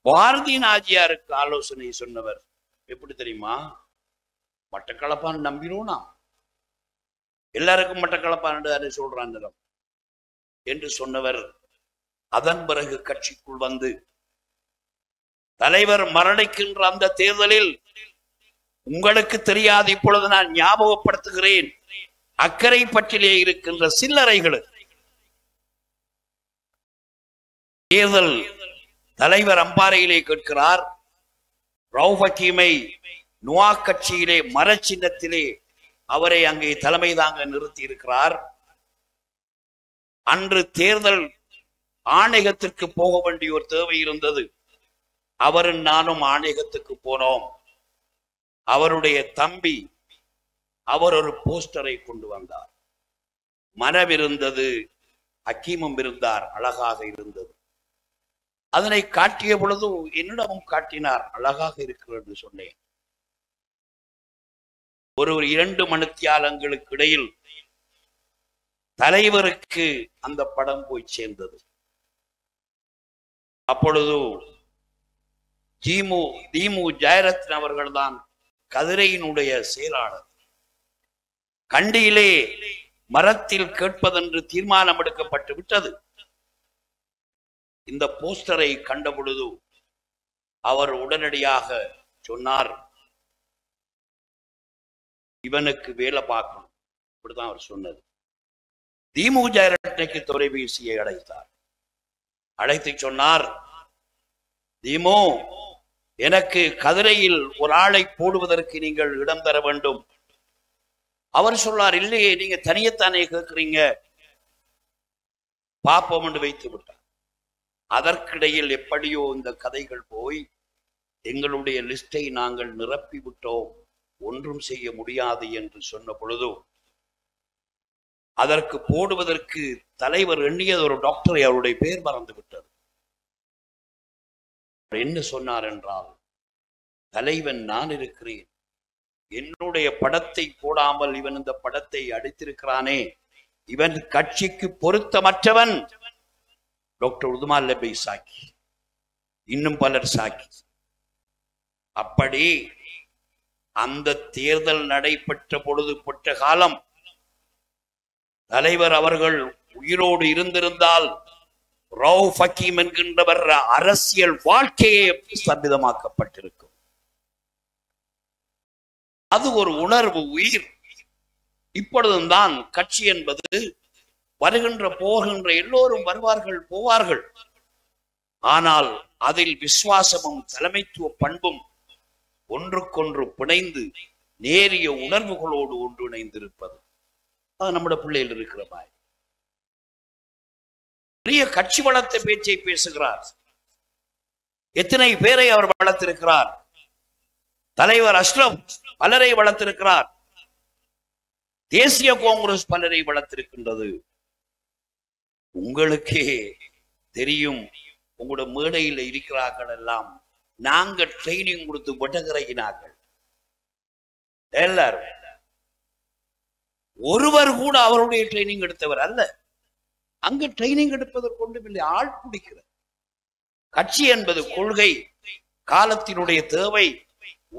வஹாருதீன் ஆஜியாருக்கு ஆலோசனை சொன்னவர் எப்படி தெரியுமா? மட்டக்களப்பான் நம்பினோம், நாம் எல்லாருக்கும் மட்டக்களப்பான் சொல்றான் என்று சொன்னவர் அதன் பிறகு கட்சிக்குள் வந்து தலைவர் மரணிக்கின்ற அந்த தேர்தலில் உங்களுக்கு தெரியாது, இப்பொழுது நான் ஞாபகப்படுத்துகிறேன், அக்கரை பற்றிலே இருக்கின்ற சில்லறைகள் தேர்தல் தலைவர் அம்பாறையிலே கேட்கிறார். ரவுஃப் ஹக்கீமை நுவா கட்சியிலே மரச்சின்னத்திலே அவரை அங்கே தலைமை தாங்க நிறுத்தி இருக்கிறார். அன்று தேர்தல் ஆணையகத்திற்கு போக வேண்டிய ஒரு தேவை இருந்தது. அவரும் நானும் ஆணையகத்துக்கு போனோம். அவருடைய தம்பி அவர் ஒரு போஸ்டரை கொண்டு வந்தார். மனம் இருந்தது, ஹக்கீமும் இருந்தார், அழகாக இருந்தது. அதனை காட்டிய பொழுது என்னிடமும் காட்டினார், அழகாக இருக்கிறது சொன்னேன். ஒரு 2 மணித்தியாலங்களுக்கு இடையில் தலைவருக்கு அந்த படம் போய் சேர்ந்தது. அப்பொழுது தீமு ஜெயரத்ன அவர்கள்தான் கதிரையினுடைய செயலாளர். கண்டியிலே மரத்தில் கேட்பதென்று தீர்மானம் எடுக்கப்பட்டு விட்டது. இந்த போஸ்டரை கண்ட பொழுது அவர் உடனடியாக சொன்னார், இவனுக்கு வேலை பார்க்கணும். இப்படிதான் அவர் சொன்னது. தீமு ஜெயரத்னைக்கு தொலைபேசியை அழைத்தார். அழைத்து சொன்னார், தீமு, எனக்கு கதிரையில் ஒரு ஆளை போடுவதற்கு நீங்கள் இடம் தர வேண்டும். அவர் சொன்னார், இல்லையே, நீங்க தனியத்தானே கேட்கிறீங்க, பாப்போம் என்று வைத்து விட்டார். அதற்கிடையில் எப்படியோ இந்த கதைகள் போய் எங்களுடைய லிஸ்டை நாங்கள் நிரப்பி விட்டோம், ஒன்றும் செய்ய முடியாது என்று சொன்ன பொழுது அதற்கு போடுவதற்கு தலைவர் எண்ணியது ஒரு டாக்டரை, அவருடைய பெயர் மறந்து விட்டது. என்ன சொன்னார் என்றால், தலைவன் நான் இருக்கிறேன், என்னுடைய படத்தை போடாமல் இவன் இந்த படத்தை அடித்திருக்கிறானே, இவன் கட்சிக்கு பொருத்தமற்றவன். டாக்டர் உதுமான் லபை சாக்கி, இன்னும் பலர் சாக்கி. அப்படி அந்த தேர்தல் நடைபெற்ற பொழுது பட்ட காலம் தலைவர் அவர்கள் உயிரோடு இருந்திருந்தால் ரவுஃப் ஹக்கீம் என்கின்றவர் அரசியல் வாழ்க்கையே ஸ்தம்பிதமாக்கப்பட்டிருக்கும். அது ஒரு உணர்வு, உயிர். இப்பொழுதுதான் கட்சி என்பது வருகின்ற போகின்ற எல்லோரும் வருவார்கள், போவார்கள். ஆனால் அதில் விசுவாசமும் தலைமைத்துவ பண்பும் ஒன்றுக்கொன்று பிணைந்து நேரிய உணர்வுகளோடு ஒன்றிணைந்திருப்பது, அது நம்முடைய பிள்ளைகள் இருக்கிற மாதிரி. பெரிய கட்சி வளர்த்த பேச்சை பேசுகிறார். எத்தனை பேரை அவர் வளர்த்திருக்கிறார். தலைவர் அஷ்ரப் பலரை வளர்த்திருக்கிறார். தேசிய காங்கிரஸ் பலரை வளர்த்திருக்கின்றது. உங்களுக்கே தெரியும், உங்களோட மேடையில் இருக்கிறார்கள் எல்லாம் நாங்க ட்ரைனிங் கொடுத்து வட்டகரையினார்கள். எல்லாரும் ஒருவர் கூட அவருடைய ட்ரைனிங் எடுத்தவர் அல்ல. அங்கு ட்ரைனிங் எடுப்பதற்கு ஒன்றும் இல்லை, ஆள் பிடிக்கிற. கட்சி என்பது கொள்கை, காலத்தினுடைய தேவை,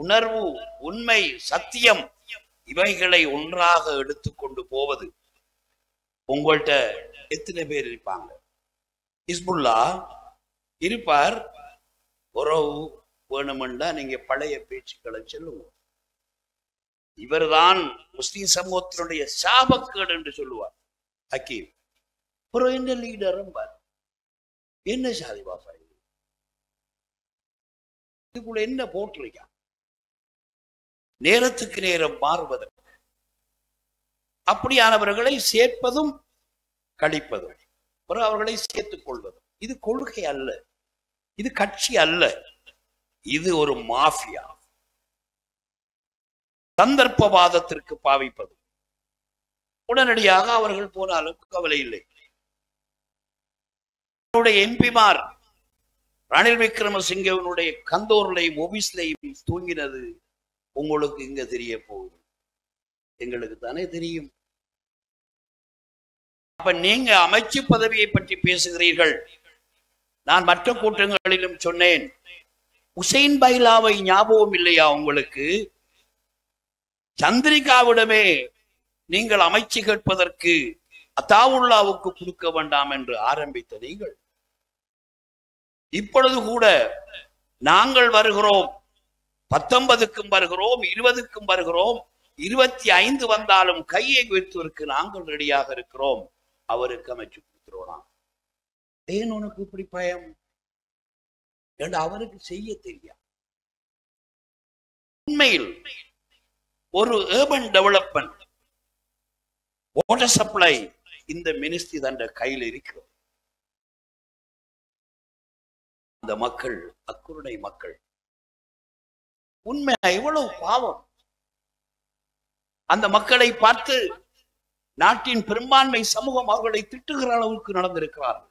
உணர்வு, உண்மை, சத்தியம், இவைகளை ஒன்றாக எடுத்துக்கொண்டு போவது. உங்கள்கிட்ட எத்தனை பேர் இருப்பாங்க? ஹிஸ்புல்லா இருப்பார். உறவு வேணுமெண்டா நீங்க பழைய பேச்சுக்களை சொல்லுங்க. இவர்தான் முஸ்லிம் சமூகத்தினுடைய சாபக்கேடு என்று சொல்லுவார் ஹக்கீம். அப்புறம் என்ன லீடரும் என்ன சாதி பாப்பா இதுக்குள்ள என்ன போட்டிருக்கா? நேரத்துக்கு நேரம் மாறுவதற்கு அப்படியானவர்களை சேர்ப்பதும் கழிப்பதும், அவர்களை சேர்த்துக் கொள்வதும். இது கொள்கை அல்ல, இது கட்சி அல்ல, இது ஒரு மாஃபியா. சந்தர்ப்பவாதத்திற்கு பாவிப்பது. உடனடியாக அவர்கள் போனாலும் கவலை இல்லை. எம்பிமார் ரணில் விக்ரமசிங்கவனுடைய கந்தோர்லையும் ஒபிஸ்லையும் தூங்கினது உங்களுக்கு இங்க தெரிய போகுது, எங்களுக்கு தானே தெரியும். அப்ப நீங்க அமைச்சு பதவியை பற்றி பேசுகிறீர்கள். நான் மற்ற கூட்டங்களிலும் சொன்னேன், உசைன் பைலாவை ஞாபகம் இல்லையா உங்களுக்கு? சந்திரிகாவிடமே நீங்கள் அமைச்சு கேட்பதற்கு அத்தாவுல்லாவுக்கு கொடுக்க வேண்டாம் என்று ஆரம்பித்த நீங்கள், இப்பொழுது கூட நாங்கள் வருகிறோம், 19க்கும் வருகிறோம், 20க்கும் வருகிறோம், 25 வந்தாலும் கையை வைத்துவதற்கு நாங்கள் ரெடியாக இருக்கிறோம், அவருக்கு அமைச்சு கொடுத்துருவோம். ஏன் உனக்கு இப்படி பயம்? என்று அவருக்கு செய்ய தெரியாது. உண்மையில் ஒரு ஏர்பன் டெவலப்மெண்ட், வாட்டர் சப்ளை இந்த மினிஸ்ட்ரி தன் கையில் இருக்கிறது. அந்த மக்கள் அக்குருணை மக்கள், உண்மை எவ்வளவு பாவம். அந்த மக்களை பார்த்து நாட்டின் பெரும்பான்மை சமூகம் அவர்களை திட்டுகிற அளவுக்கு நடந்திருக்கிறார்கள்.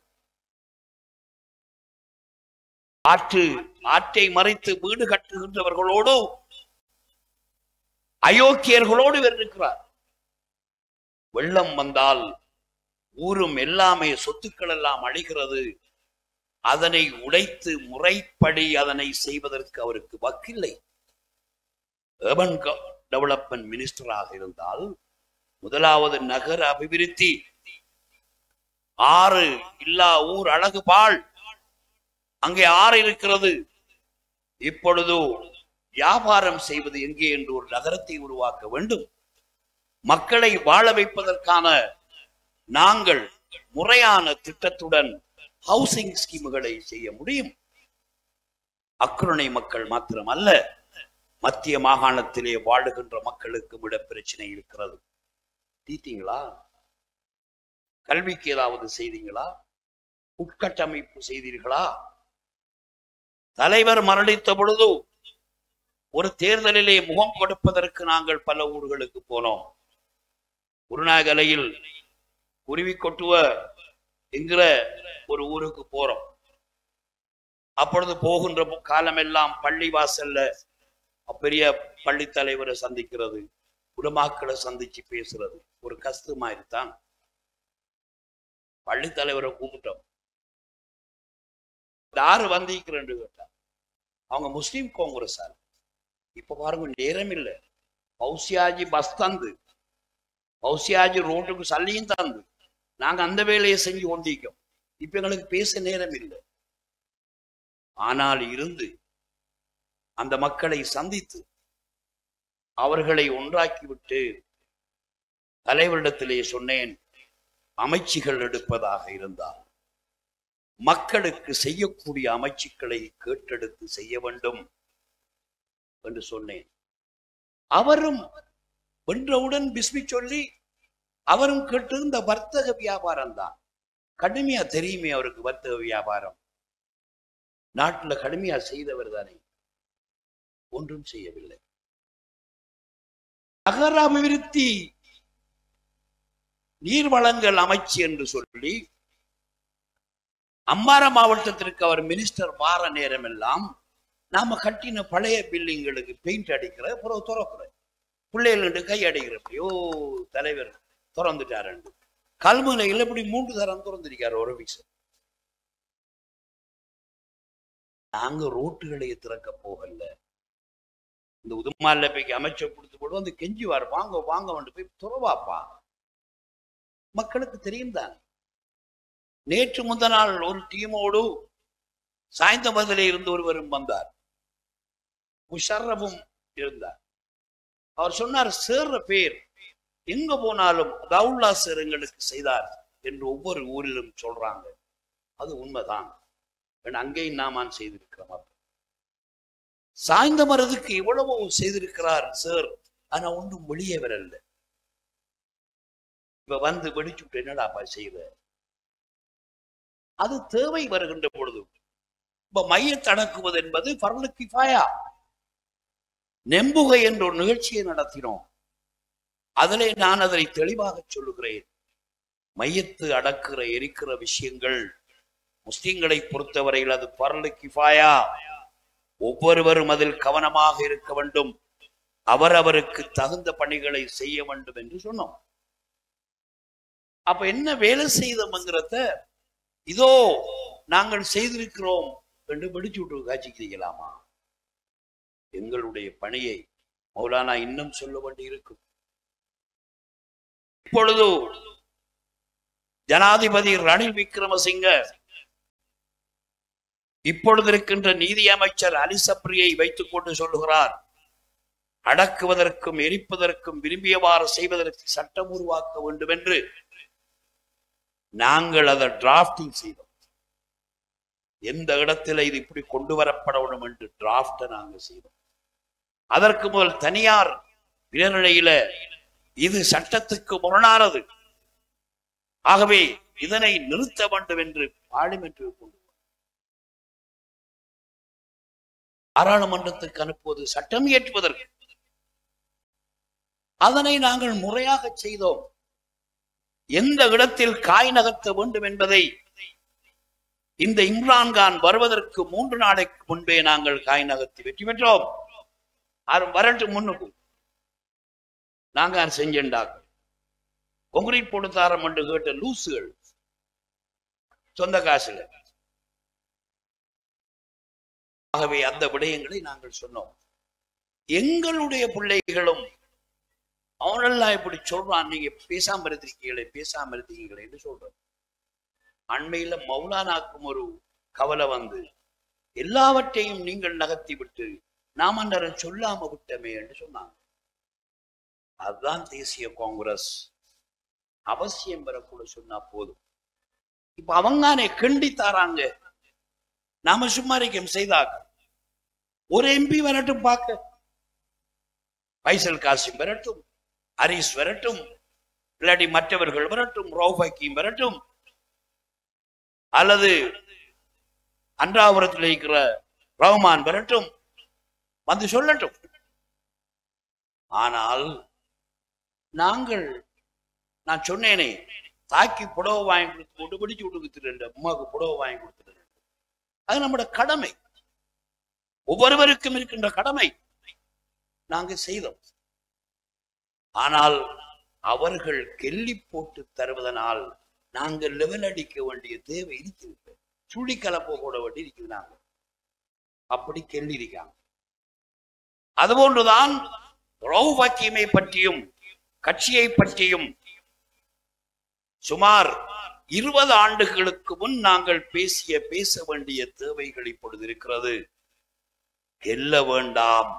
ஆற்றை மறைத்து வீடு கட்டுகின்றவர்களோடு அயோக்கியர்களோடு இருக்கிறார். வெள்ளம் வந்தால் ஊரும் எல்லாமே சொத்துக்கள் எல்லாம் அழிகிறது. அதனை உடைத்து முறைப்படி அதனை செய்வதற்கு அவருக்கு வக்கில்லை. அர்பன் டெவலப்மெண்ட் மினிஸ்டராக இருந்தால் முதலாவது நகர அபிவிருத்தி, 6 இல்லா ஊர் அழகு பால், அங்கே 6 இருக்கிறது. இப்பொழுது வியாபாரம் செய்வது எங்கே என்று ஒரு நகரத்தை உருவாக்க வேண்டும். மக்களை வாழ வைப்பதற்கான நாங்கள் முறையான திட்டத்துடன் ஹவுசிங் ஸ்கீமுகளை செய்ய முடியும். அக்குருணை மக்கள் மாத்திரமல்ல, மத்திய மாகாணத்திலே வாழுகின்ற மக்களுக்கு விட பிரச்சனை இருக்கிறது. தீத்தீங்களா? கல்விக்கு ஏதாவது செய்தீங்களா? உட்கட்டமைப்பு செய்தீர்களா? தலைவர் மரணித்த பொழுது ஒரு தேர்தலிலே முகம் கொடுப்பதற்கு நாங்கள் பல ஊர்களுக்கு போனோம். குருநாகலையில் குருவி கொட்டுவ என்கிற ஒரு ஊருக்கு போறோம். அப்பொழுது போகின்ற காலமெல்லாம் பள்ளி வாசல்ல பெரிய பள்ளி தலைவரை சந்திக்கிறது, குடும்பங்களை சந்திச்சு பேசுறது ஒரு கஷ்டம் மாதிரி தான். பள்ளி தலைவரை கூப்பிட்டோம். யாரு வந்திருக்கிறேன்னு கேட்டா அவங்க முஸ்லீம் காங்கிரஸ். இப்ப பாருங்க, நேரம் இல்லை. பௌசியாஜி பஸ் தந்து, பௌசியாஜி ரோட்டுக்கு சல்லியும் தந்து நாங்க அந்த வேலையை செஞ்சு கொண்டிருக்கோம். இப்ப எங்களுக்கு பேச நேரம் இல்லை. ஆனால் இருந்து அந்த மக்களை சந்தித்து அவர்களை ஒன்றாக்கிவிட்டு தலைவரிடத்திலே சொன்னேன், அமைச்சுகள் எடுப்பதாக இருந்தால் மக்களுக்கு செய்யக்கூடிய அமைச்சுக்களை கேட்டெடுத்து செய்ய வேண்டும் என்று சொன்னேன். அவரும் வென்றவுடன் பிஸ்மி சொல்லி அவரும் கேட்டு இந்த வர்த்தக வியாபாரம் தான். கடுமையா தெரியுமே அவருக்கு வர்த்தக வியாபாரம். நாட்டுல கடுமையா செய்தவர் தானே, ஒன்றும் செய்யவில்லை. நகர அபிவிருத்தி நீர்வளங்கள் அமைச்சு என்று சொல்லி அம்பாறை மாவட்டத்திற்கு அவர் மினிஸ்டர் வார நேரம் எல்லாம் நாம கட்டின பழைய பில்டிங்களுக்கு பெயிண்ட் அடிக்கிற துறக்கிற பிள்ளைகள் கை அடிக்கிறப்பையோ தலைவர் திறந்துட்டாரு. கல்முனையில் இப்படி 3 தரம் திறந்திருக்காரு ஒரு விசை. நாங்க ரோட்டுகளை திறக்க போகல. இந்த உதுமால போய் அமைச்சர் கொடுத்து போடுவோம், அந்த கெஞ்சிவார் வாங்க வாங்க வந்து போய் துறவாப்பா. மக்களுக்கு தெரியும் தான். நேற்று முந்த நாள் ஒரு டீமோடு சாய்ந்தமதிலே இருந்து ஒருவரும் வந்தார், முஷர்ரஃபும் இருந்தார். அவர் சொன்னார், சேர்ற பேர் எங்க போனாலும் கவுல்லா சார் எங்களுக்கு செய்தார் என்று ஒவ்வொரு ஊரிலும் சொல்றாங்க. அது உண்மைதான். அங்கேயும் நாமான் செய்திருக்கிறோம். சாய்ந்த மரதுக்கு எவ்வளவோ செய்திருக்கிறார் சார், ஆனா ஒன்றும் வெளியே வரல. இப்ப வந்து வெடிச்சுட்டு என்னடாப்பா செய்த? அது தேவை வருகின்ற பொழுது இப்ப மையத்தடக்குவது என்பது ஃபர்லு கிஃபாயா. நெம்புகை என்ற ஒரு நிகழ்ச்சியை நடத்தினோம். அதிலே நான் அதை தெளிவாக சொல்லுகிறேன். மையத்து அடக்குற எரிக்கிற விஷயங்கள் முஸ்லிம்களை பொறுத்தவரையில் அது ஃபர்லு கிஃபாயா. ஒவ்வொருவரும் அதில் கவனமாக இருக்க வேண்டும். அவரவருக்கு தகுந்த பணிகளை செய்ய வேண்டும் என்று சொன்னோம். அப்ப என்ன வேலை செய்தோம்ங்கிறத இதோ நாங்கள் செய்திருக்கிறோம் என்று பிடிச்சு விட்டு காட்சிக்கலாமா? எங்களுடைய பணியை மௌலானா இன்னும் சொல்ல வேண்டி இருக்கும். இப்பொழுது ஜனாதிபதி ரணில் விக்ரமசிங்க இப்பொழுது இருக்கின்ற நீதி அமைச்சர் அலி சப்ரியை வைத்துக் கொண்டு சொல்லுகிறார், அடக்குவதற்கும் எரிப்பதற்கும் விரும்பியவாறு செய்வதற்கு சட்டம் உருவாக்க வேண்டும் என்று. நாங்கள் அதை டிராப்டிங் செய்தோம். எந்த இடத்துல இது இப்படி கொண்டு வரப்பட வேண்டும் என்று டிராப்ட நாங்கள் செய்தோம். அதற்கு முதல் தனியார் விரநிலையில இது சட்டத்துக்கு முரணானது, ஆகவே இதனை நிறுத்த வேண்டும் என்று பார்லிமென்ட்டில் கொண்டு பாராளுமன்றத்துக்கு அனுப்புவது சட்டம் இயற்றுவதற்கு. அதனை நாங்கள் முறையாக செய்தோம். எந்த இடத்தில் காய் நகர்த்த வேண்டும் என்பதை இந்த இம்ரான்கான் வருவதற்கு 3 நாளைக்கு முன்பே நாங்கள் காய் நகர்த்தி வெற்றி பெற்றோம். வரட்டு முன்னுக்கு நாங்க செஞ்சாங்க. கொங்கிரீட் போடுத்தாரம் என்று கேட்ட லூசுகள் சொந்த காசுல. ஆகவே அந்த விடயங்களை நாங்கள் சொன்னோம். எங்களுடைய பிள்ளைகளும் அவனெல்லாம் இப்படி சொல்றான், நீங்க பேசாம இருந்தீங்களே என்று சொல்றோம். அண்மையில மௌலானாக்கும் ஒரு கவலை வந்து, எல்லாவற்றையும் நீங்கள் நகர்த்தி விட்டு நாம நேரம் சொல்லாம விட்டமே என்று சொன்னாங்க. அதுதான் தேசிய காங்கிரஸ். அவசியம் பெறக்கூட சொன்னா போதும். இப்ப அவங்கானே கண்டித்தாராங்க, நாம சும்மாரிக்கம் செய்தாக. ஒரு எம்பி வரட்டும் பார்க்க, பைசல் காசிம் வரட்டும், ஹரிஸ் வரட்டும், இல்லாட்டி மற்றவர்கள் வரட்டும், ரவுஃப் ஹக்கீம் வரட்டும், அல்லது அன்றாபுரத்தில் இருக்கிற ரஹ்மான் வரட்டும், வந்து சொல்லட்டும். ஆனால் நான் சொன்னேனே, தாக்கி புடவை வாங்கி கொடுத்து போட்டு பிடிச்சு விட்டு அம்மாவுக்கு புடவை வாங்கி கொடுத்துட்டு, அது நம்முடைய கடமை, ஒவ்வொருவருக்கும் இருக்கின்ற கடமை. நாங்க செய்தோம். ஆனால் அவர்கள் கெல்லி போட்டு தருவதனால் நாங்கள் லெவல் அடிக்க வேண்டிய தேவை இருக்கிறது. சுழி கலப்ப போட வேண்டி இருக்குது. நாங்க அப்படி கெல்லி இருக்காங்க. அதுபோன்றுதான் ரவுஃப் ஹக்கீமை பற்றியும் கட்சியை பற்றியும் சுமார் 20 ஆண்டுகளுக்கு முன் நாங்கள் பேச வேண்டிய தேவைகள் இப்பொழுது இருக்கிறது. கெல்ல வேண்டாம்,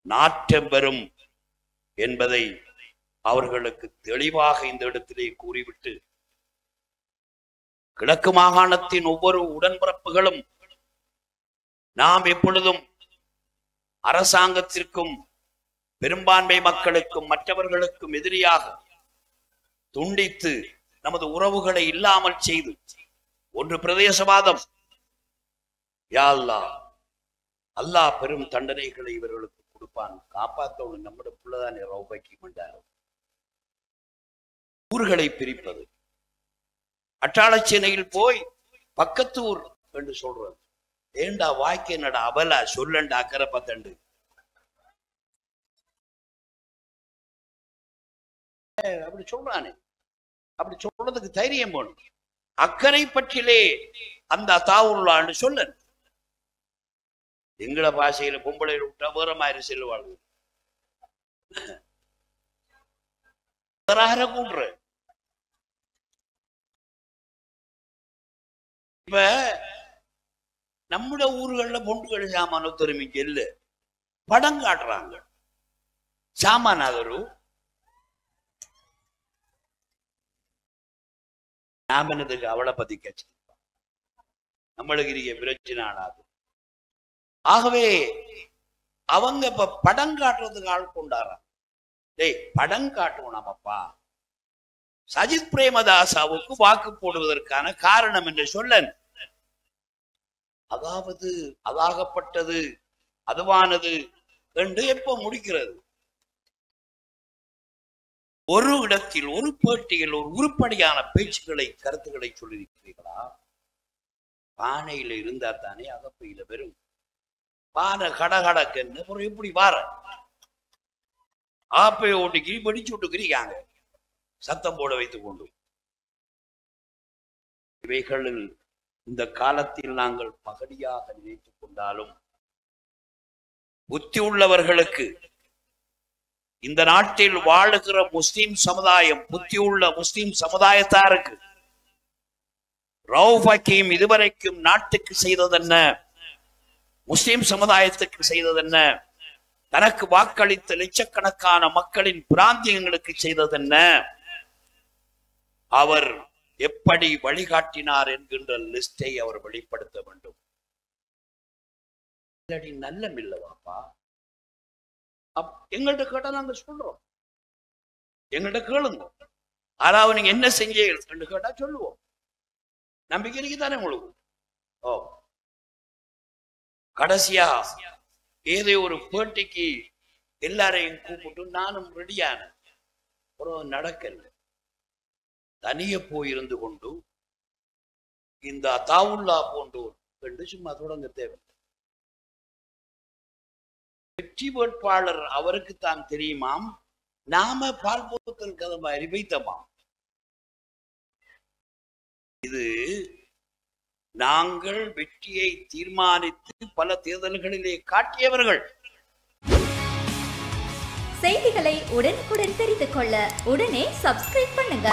நாட்டம் பெறும் என்பதை அவர்களுக்கு தெளிவாக இந்த இடத்திலே கூறிவிட்டு, கிழக்கு மாகாணத்தின் ஒவ்வொரு உடன்பிறப்புகளும் நாம் எப்பொழுதும் அரசாங்கத்திற்கும் பெரும்பான்மை மக்களுக்கும் மற்றவர்களுக்கும் எதிரியாக துண்டித்து நமது உறவுகளை இல்லாமல் செய்து, ஒன்று பிரதேசவாதம், யா அல்லாஹ், அல்லாஹ் பெரும் தண்டனைகளை இவர்களுக்கு கொடுப்பான், காப்பாற்றணும். நம்முடைய புள்ளதானே ரவுபக்கி மண்டார். ஊர்களை பிரிப்பது, அட்டாளச்சேனையில் போய் பக்கத்து ஊர் என்று சொல்றது, ஏண்டா வாய்க்கு என்னடா அவலா சொல்லண்டா அக்கறை பத்தண்டு அப்படி சொல்றானே. அப்படி சொல்றதுக்கு தைரியம் வேணும். அக்கறை பற்றிலே அந்த அத்தாவுல்லான்னு சொல்ல. எங்கள பாஷையில பொம்பளை விட்டா வேற மாதிரி செல்வாள். கூடுற இப்ப நம்முடைய ஊர்கள்ல பொண்டுகள் சாமான ஒத்துரிமைக்கு இல்ல, படம் காட்டுறாங்க. சாமானாதரு நாம என்னதுக்கு அவளை பத்தி கட்சி நம்மளுக்கு இருக்க பிரச்சனை ஆனாது. ஆகவே அவங்க இப்ப படம் காட்டுறதுக்கு ஆள் கொண்டாடுறாங்க. டேய், படம் காட்டுவோம் நம்மப்பா. சஜித் பிரேமதாசாவுக்கு வாக்கு போடுவதற்கான காரணம் என்று சொல்ல, அதாவது அதாகப்பட்டது அதுவானது என்று எப்ப முடிக்கிறது? ஒரு இடத்தில் ஒரு பேட்டியில் ஒரு உருப்படியான பேச்சுக்களை கருத்துக்களை சொல்லியிருக்கிறீர்களா? பானையில இருந்தா தானே அகப்பையில வெறும் பானை கடகடக்குன்னு அப்புறம் எப்படி வார ஆப்பையை ஓட்டுக்கிறீ படிச்சு விட்டுக்கிறீங்க சத்தம் போட வைத்துக் கொண்டு. இவைகளில் இந்த காலத்தில் நாங்கள் பகடியாக நினைத்துக் கொண்டாலும் புத்தி உள்ளவர்களுக்கு, இந்த நாட்டில் வாழுகிற முஸ்லிம் சமுதாயம், புத்தியுள்ள முஸ்லிம் சமுதாயத்தாருக்கு ரவுஃப் ஹக்கீம் இதுவரைக்கும் நாட்டுக்கு செய்ததென்ன, முஸ்லிம் சமுதாயத்துக்கு செய்ததென்ன, தனக்கு வாக்களித்த லட்சக்கணக்கான மக்களின் பிராந்தியங்களுக்கு செய்ததென்ன, அவர் எப்படி வழிகாட்டினார் என்கின்ற லிஸ்டை அவர் வெளிப்படுத்த வேண்டும். நல்ல இல்லவாப்பா, எங்கள்கிட்ட கேட்டா நாங்க சொல்றோம். எங்கள்கிட்ட கேளுங்க, அதாவது நீங்க என்ன செஞ்சீங்க கேட்டா சொல்லுவோம். நம்பிக்கை தானே உங்களுக்கு. ஓ, கடைசியா ஏதோ ஒரு பேட்டிக்கு எல்லாரையும் கூப்பிட்டு நானும் ரெடியான ஒரு நடக்கல, தனிய போயிருந்து கொண்டு இந்த அத்தாவுல்லா போன்றோர் என்று சும்மா தொடங்க தேவை. வெற்றி வேட்பாளர் அவருக்கு தான் தெரியுமாம், நாம பால் போத்தல் கதை மாதிரி வைத்தமாம். இது நாங்கள் வெற்றியை தீர்மானித்து பல தேர்தல்களிலே காட்டியவர்கள். செய்திகளை உடனுக்குடன் தெரிந்து கொள்ள உடனே சப்ஸ்கிரைப் பண்ணுங்க.